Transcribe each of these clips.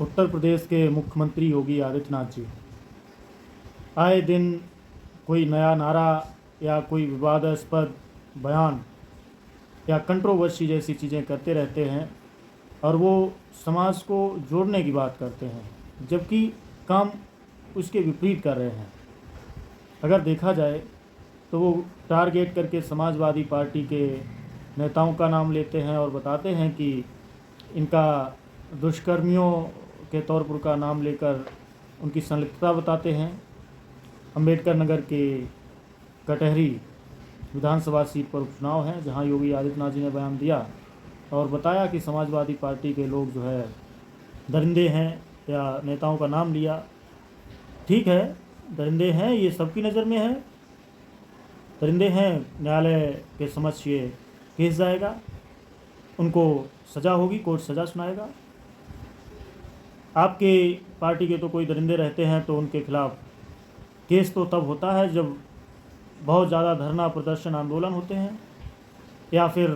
उत्तर प्रदेश के मुख्यमंत्री योगी आदित्यनाथ जी आए दिन कोई नया नारा या कोई विवादास्पद बयान या कंट्रोवर्सी जैसी चीज़ें करते रहते हैं और वो समाज को जोड़ने की बात करते हैं, जबकि काम उसके विपरीत कर रहे हैं। अगर देखा जाए तो वो टारगेट करके समाजवादी पार्टी के नेताओं का नाम लेते हैं और बताते हैं कि इनका दुष्कर्मियों के तौर पर का नाम लेकर उनकी संलिप्तता बताते हैं। अंबेडकर नगर के कटहरी विधानसभा सीट पर उपचुनाव है, जहां योगी आदित्यनाथ जी ने बयान दिया और बताया कि समाजवादी पार्टी के लोग जो है दरिंदे हैं, या नेताओं का नाम लिया। ठीक है, दरिंदे हैं, ये सबकी नज़र में है, दरिंदे हैं, न्यायालय के समक्ष ये केस जाएगा, उनको सज़ा होगी, कोर्ट सज़ा सुनाएगा। आपके पार्टी के तो कोई दरिंदे रहते हैं तो उनके खिलाफ केस तो तब होता है जब बहुत ज़्यादा धरना प्रदर्शन आंदोलन होते हैं, या फिर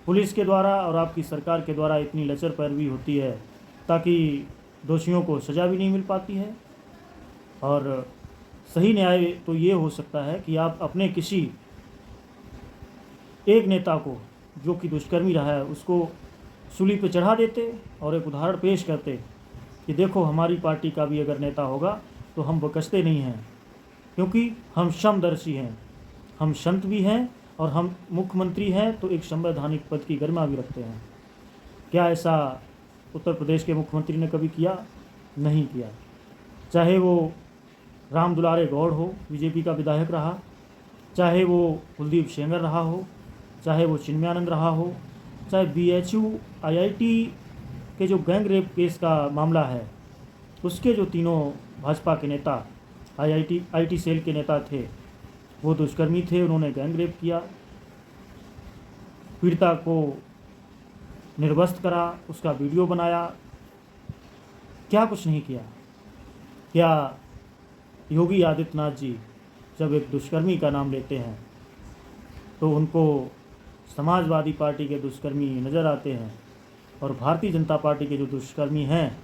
पुलिस के द्वारा और आपकी सरकार के द्वारा इतनी लचर पैरवी होती है ताकि दोषियों को सज़ा भी नहीं मिल पाती है। और सही न्याय तो ये हो सकता है कि आप अपने किसी एक नेता को जो कि दुष्कर्मी रहा है उसको सूली पर चढ़ा देते और एक उदाहरण पेश करते कि देखो हमारी पार्टी का भी अगर नेता होगा तो हम बकसते नहीं हैं, क्योंकि हम समदर्शी हैं, हम संत भी हैं और हम मुख्यमंत्री हैं तो एक संवैधानिक पद की गरिमा भी रखते हैं। क्या ऐसा उत्तर प्रदेश के मुख्यमंत्री ने कभी किया? नहीं किया। चाहे वो राम दुलारे गौड़ हो, बीजेपी का विधायक रहा, चाहे वो कुलदीप सेंगर रहा हो, चाहे वो चिन्मयानंद रहा हो, चाहे BHU IIT के जो गैंग रेप केस का मामला है उसके जो तीनों भाजपा के नेता IT सेल के नेता थे वो दुष्कर्मी थे, उन्होंने गैंग रेप किया, पीड़िता को निर्वस्त्र करा, उसका वीडियो बनाया। क्या कुछ नहीं किया? क्या योगी आदित्यनाथ जी जब एक दुष्कर्मी का नाम लेते हैं तो उनको समाजवादी पार्टी के दुष्कर्मी नज़र आते हैं और भारतीय जनता पार्टी के जो दुष्कर्मी हैं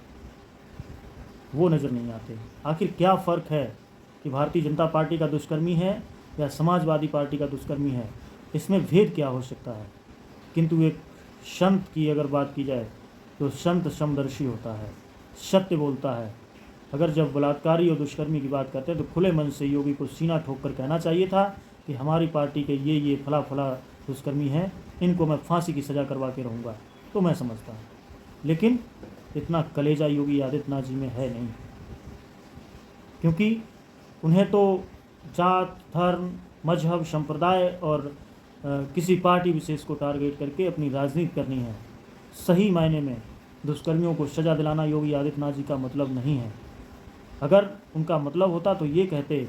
वो नज़र नहीं आते? आखिर क्या फ़र्क है कि भारतीय जनता पार्टी का दुष्कर्मी है या समाजवादी पार्टी का दुष्कर्मी है? इसमें भेद क्या हो सकता है? किंतु एक संत की अगर बात की जाए तो संत समदर्शी होता है, सत्य बोलता है। अगर जब बलात्कारी और दुष्कर्मी की बात करते हैं तो खुले मन से योगी को सीना ठोक कर कहना चाहिए था कि हमारी पार्टी के ये फला फला दुष्कर्मी हैं, इनको मैं फांसी की सज़ा करवा के रहूँगा, तो मैं समझता हूँ। लेकिन इतना कलेजा योगी आदित्यनाथ जी में है नहीं, क्योंकि उन्हें तो जात, धर्म, मजहब, संप्रदाय और किसी पार्टी विशेष को टारगेट करके अपनी राजनीति करनी है। सही मायने में दुष्कर्मियों को सज़ा दिलाना योगी आदित्यनाथ जी का मतलब नहीं है। अगर उनका मतलब होता तो ये कहते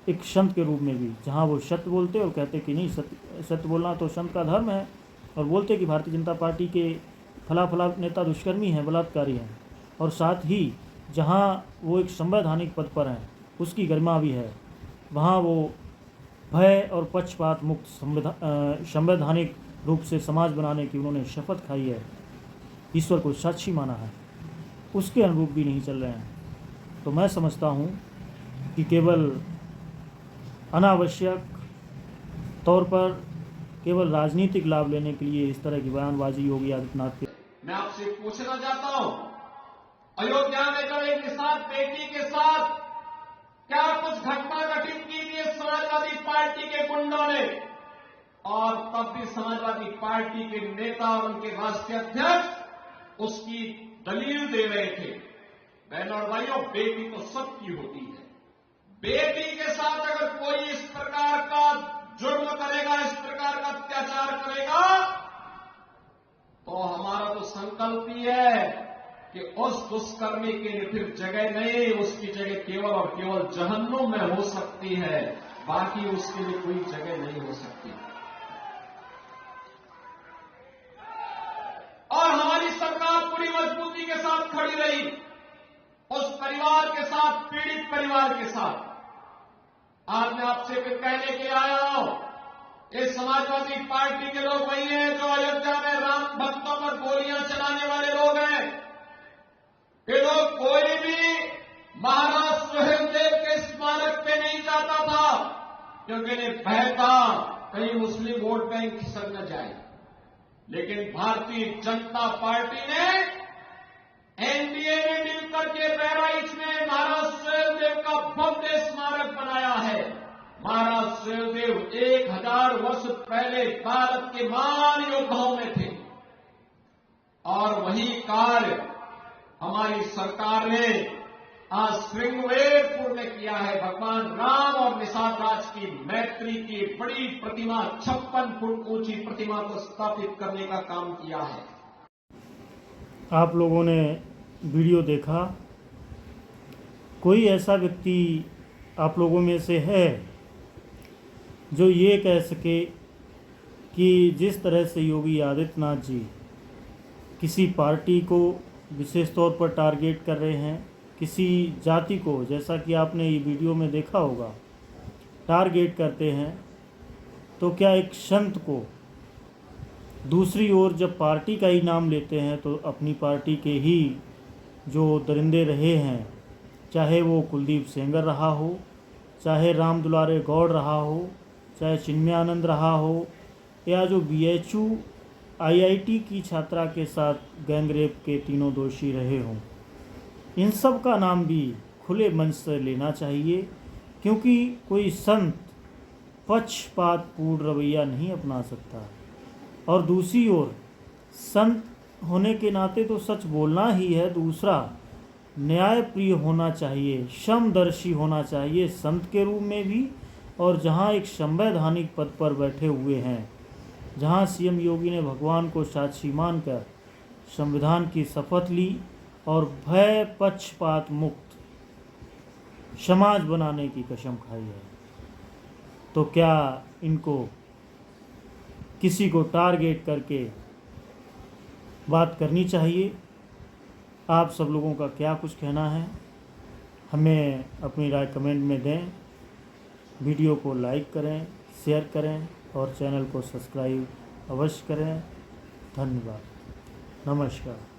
एक संत के रूप में भी, जहाँ वो सत्य बोलते और कहते कि नहीं सत्य बोलना तो संत का धर्म है, और बोलते कि भारतीय जनता पार्टी के फला फला नेता दुष्कर्मी हैं, बलात्कारी हैं, और साथ ही जहाँ वो एक संवैधानिक पद पर हैं उसकी गरिमा भी है, वहाँ वो भय और पक्षपात मुक्त संवैधानिक रूप से समाज बनाने की उन्होंने शपथ खाई है, ईश्वर को साक्षी माना है, उसके अनुरूप भी नहीं चल रहे हैं। तो मैं समझता हूँ कि केवल अनावश्यक तौर पर केवल राजनीतिक लाभ लेने के लिए इस तरह की बयानबाजी योगी आदित्यनाथ की। मैं आपसे पूछना चाहता हूं, अयोध्या में जब एक निषाद बेटी के साथ क्या कुछ घटना घटित की थी समाजवादी पार्टी के गुंडों ने, और तब भी समाजवादी पार्टी के नेता और उनके राष्ट्रीय अध्यक्ष उसकी दलील दे रहे थे। बहनों और भाइयों, बेटी तो सबकी होती है। बेटी के साथ अगर कोई इस प्रकार का जुर्म करेगा, इस प्रकार का अत्याचार करेगा, तो हमारा तो संकल्प ही है कि उस दुष्कर्मी के लिए फिर जगह नहीं, उसकी जगह केवल और केवल जहन्नुम में हो सकती है, बाकी उसके लिए कोई जगह नहीं हो सकती। और हमारी सरकार पूरी मजबूती के साथ खड़ी रही उस परिवार के साथ, पीड़ित परिवार के साथ। आज मैं आपसे फिर कहने के आया हूं, इस समाजवादी पार्टी के लोग वही हैं जो अयोध्या में राम भक्तों पर गोलियां चलाने वाले लोग हैं। क्योंकि इन्हें भय था कहीं मुस्लिम वोट बैंक खिसक न जाए। लेकिन भारतीय जनता पार्टी ने एनडीए ने मिलकर के बहराइच में महाराज सुहेलदेव का भव्य स्मारक बनाया है। महाराज सुहेलदेव 1000 वर्ष पहले भारत के महान योद्धाओं में थे और वही कार्य हमारी सरकार ने आज श्रृंगवेरपुर में किया है। भगवान राम और निषाद राज की मैत्री की बड़ी प्रतिमा 56 फुट ऊंची प्रतिमा को स्थापित करने का काम किया है। आप लोगों ने वीडियो देखा। कोई ऐसा व्यक्ति आप लोगों में से है जो ये कह सके कि जिस तरह से योगी आदित्यनाथ जी किसी पार्टी को विशेष तौर पर टारगेट कर रहे हैं, किसी जाति को, जैसा कि आपने ये वीडियो में देखा होगा, टारगेट करते हैं, तो क्या एक संत को दूसरी ओर जब पार्टी का ही नाम लेते हैं तो अपनी पार्टी के ही जो दरिंदे रहे हैं, चाहे वो कुलदीप सेंगर रहा हो, चाहे राम दुलारे गौड़ रहा हो, चाहे चिन्मयानंद रहा हो, या जो BHU IIT की छात्रा के साथ गैंगरेप के तीनों दोषी रहे हों, इन सब का नाम भी खुले मंच से लेना चाहिए, क्योंकि कोई संत पक्षपातपूर्ण रवैया नहीं अपना सकता। और दूसरी ओर संत होने के नाते तो सच बोलना ही है, दूसरा न्यायप्रिय होना चाहिए, समदर्शी होना चाहिए संत के रूप में भी। और जहाँ एक संवैधानिक पद पर बैठे हुए हैं, जहाँ CM योगी ने भगवान को साक्षी मानकर संविधान की शपथ ली और भय पक्षपात मुक्त समाज बनाने की कसम खाई है, तो क्या इनको किसी को टारगेट करके बात करनी चाहिए? आप सब लोगों का क्या कुछ कहना है, हमें अपनी राय कमेंट में दें। वीडियो को लाइक करें, शेयर करें और चैनल को सब्सक्राइब अवश्य करें। धन्यवाद। नमस्कार।